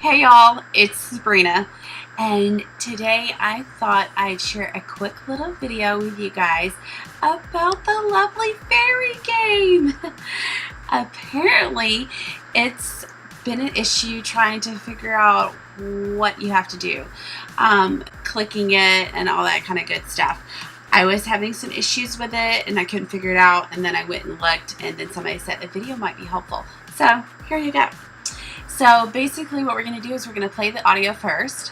Hey y'all, it's Sabrina, and today I thought I'd share a quick little video with you guys about the lovely fairy game. Apparently, it's been an issue trying to figure out what you have to do, clicking it and all that kind of good stuff. I was having some issues with it and I couldn't figure it out, and then I went and looked, and then somebody said a video might be helpful. So here you go. So basically what we're going to do is we're going to play the audio first.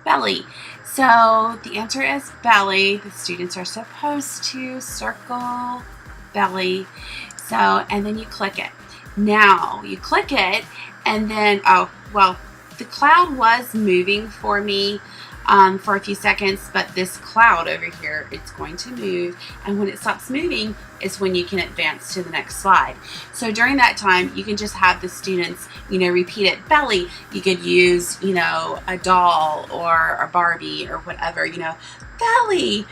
Belly. So the answer is belly. The students are supposed to circle belly. So, and then you click it. Now you click it and then, oh, well, the cloud was moving for me for a few seconds, but this cloud over here, it's going to move, and when it stops moving is when you can advance to the next slide. So during that time, you can just have the students, repeat it. Belly, you could use, a doll or a Barbie or whatever, belly,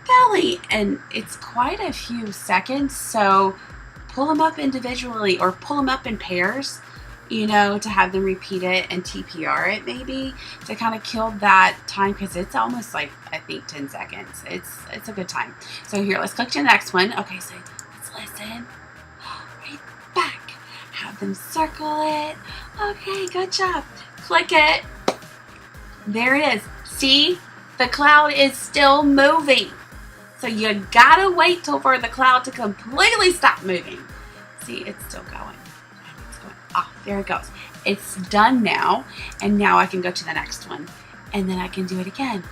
belly, and it's quite a few seconds, so pull them up individually or pull them up in pairs, to have them repeat it and TPR it maybe to kind of kill that time, because it's almost like, I think, 10 seconds. It's a good time. So here, let's click to the next one. Okay, so let's listen. Right back. Have them circle it. Okay, good job. Click it. There it is. See? The cloud is still moving. So you gotta wait till for the cloud to completely stop moving. See, it's still going. Oh, there it goes. It's done now, and now I can go to the next one, and then I can do it again.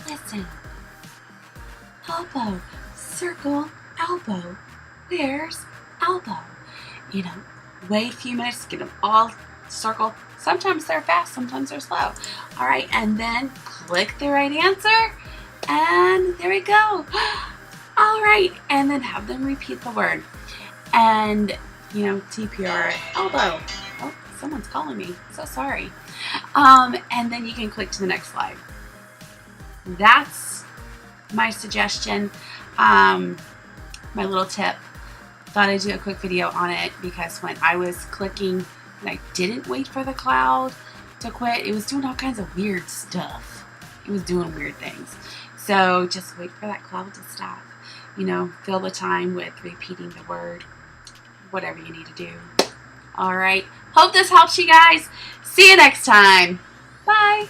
Listen. Elbow, circle, elbow. Where's elbow? Wait a few minutes, get them all circled. Sometimes they're fast, sometimes they're slow. All right, and then click the right answer, and there we go. All right, and then have them repeat the word. And TPR elbow. Oh, someone's calling me. So sorry. And then you can click to the next slide. That's my suggestion. My little tip. Thought I'd do a quick video on it because when I was clicking and I didn't wait for the cloud to quit, it was doing all kinds of weird stuff. It was doing weird things. So just wait for that cloud to stop. Fill the time with repeating the word. Whatever you need to do. All right. Hope this helps you guys. See you next time. Bye.